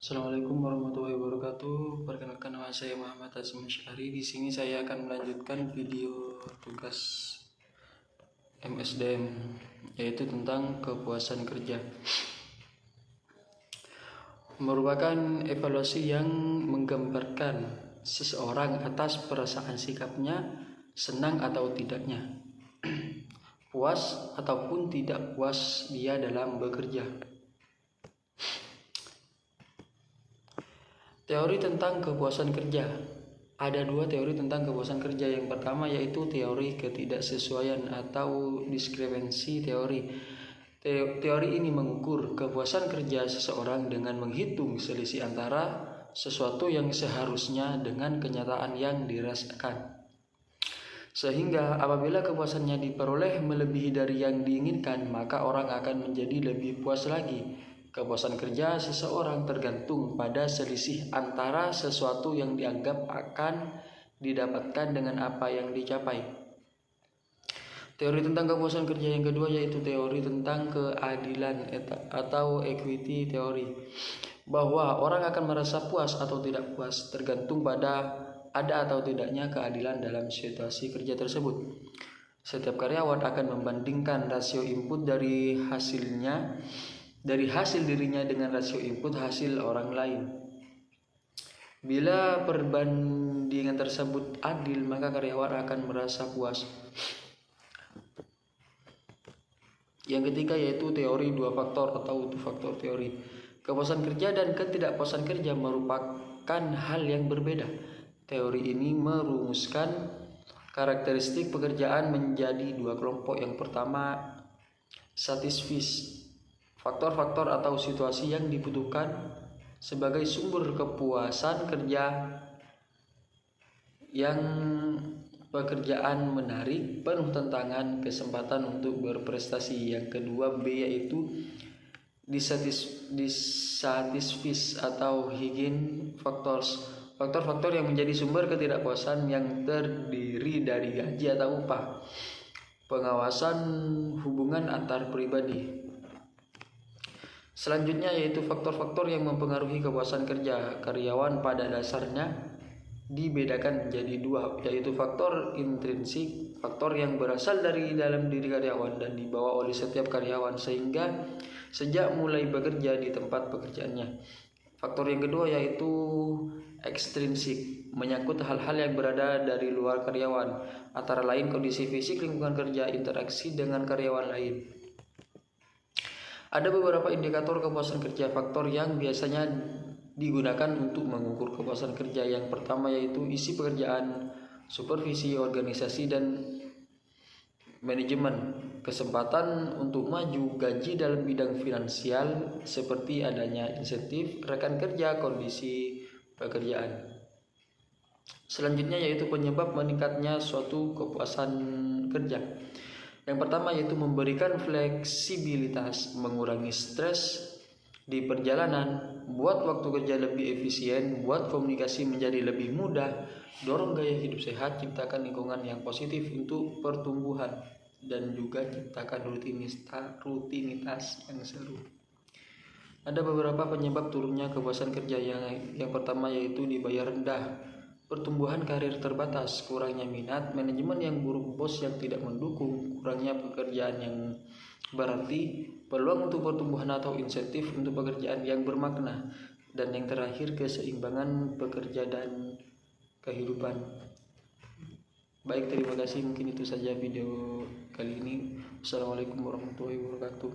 Assalamualaikum warahmatullahi wabarakatuh. Perkenalkan, nama saya Muhammad Hasim Syari. Di sini saya akan melanjutkan video tugas MSDM, yaitu tentang kepuasan kerja. Merupakan evaluasi yang menggambarkan seseorang atas perasaan sikapnya, senang atau tidaknya, puas ataupun tidak puas dia dalam bekerja. Teori tentang kepuasan kerja. Ada dua teori tentang kepuasan kerja. Yang pertama yaitu teori ketidaksesuaian atau diskrepansi teori. Teori ini mengukur kepuasan kerja seseorang dengan menghitung selisih antara sesuatu yang seharusnya dengan kenyataan yang dirasakan. Sehingga apabila kepuasannya diperoleh melebihi dari yang diinginkan, maka orang akan menjadi lebih puas lagi. Kepuasan kerja seseorang tergantung pada selisih antara sesuatu yang dianggap akan didapatkan dengan apa yang dicapai. Teori tentang kepuasan kerja yang kedua yaitu teori tentang keadilan atau equity teori, bahwa orang akan merasa puas atau tidak puas tergantung pada ada atau tidaknya keadilan dalam situasi kerja tersebut. Setiap karyawan akan membandingkan rasio input dari hasil dirinya dengan rasio input hasil orang lain. Bila perbandingan tersebut adil, maka karyawan akan merasa puas. Yang ketiga yaitu teori dua faktor atau two faktor teori. Kepuasan kerja dan ketidakpuasan kerja merupakan hal yang berbeda. Teori ini merumuskan karakteristik pekerjaan menjadi dua kelompok. Yang pertama, satisfice, faktor-faktor atau situasi yang dibutuhkan sebagai sumber kepuasan kerja, yang pekerjaan menarik, penuh tantangan, kesempatan untuk berprestasi. Yang kedua, B yaitu dissatisfice atau hygiene factors, faktor-faktor yang menjadi sumber ketidakpuasan yang terdiri dari gaji atau upah, pengawasan, hubungan antar pribadi. Selanjutnya yaitu faktor-faktor yang mempengaruhi kepuasan kerja. Karyawan pada dasarnya dibedakan menjadi dua, yaitu faktor intrinsik, faktor yang berasal dari dalam diri karyawan dan dibawa oleh setiap karyawan sehingga sejak mulai bekerja di tempat pekerjaannya. Faktor yang kedua yaitu ekstrinsik, menyangkut hal-hal yang berada dari luar karyawan, antara lain kondisi fisik lingkungan kerja, interaksi dengan karyawan lain. Ada beberapa indikator kepuasan kerja, faktor yang biasanya digunakan untuk mengukur kepuasan kerja. Yang pertama yaitu isi pekerjaan, supervisi, organisasi dan manajemen, kesempatan untuk maju, gaji dalam bidang finansial seperti adanya insentif, rekan kerja, kondisi pekerjaan. Selanjutnya yaitu penyebab meningkatnya suatu kepuasan kerja. Yang pertama yaitu memberikan fleksibilitas, mengurangi stres di perjalanan, buat waktu kerja lebih efisien, buat komunikasi menjadi lebih mudah, dorong gaya hidup sehat, ciptakan lingkungan yang positif untuk pertumbuhan, dan juga ciptakan rutinitas yang seru. Ada beberapa penyebab turunnya kepuasan kerja. Yang pertama yaitu dibayar rendah, pertumbuhan karir terbatas, kurangnya minat, manajemen yang buruk, bos yang tidak mendukung, kurangnya pekerjaan yang berarti, peluang untuk pertumbuhan atau insentif untuk pekerjaan yang bermakna, dan yang terakhir keseimbangan pekerja dan kehidupan. Baik, terima kasih. Mungkin itu saja video kali ini. Assalamualaikum warahmatullahi wabarakatuh.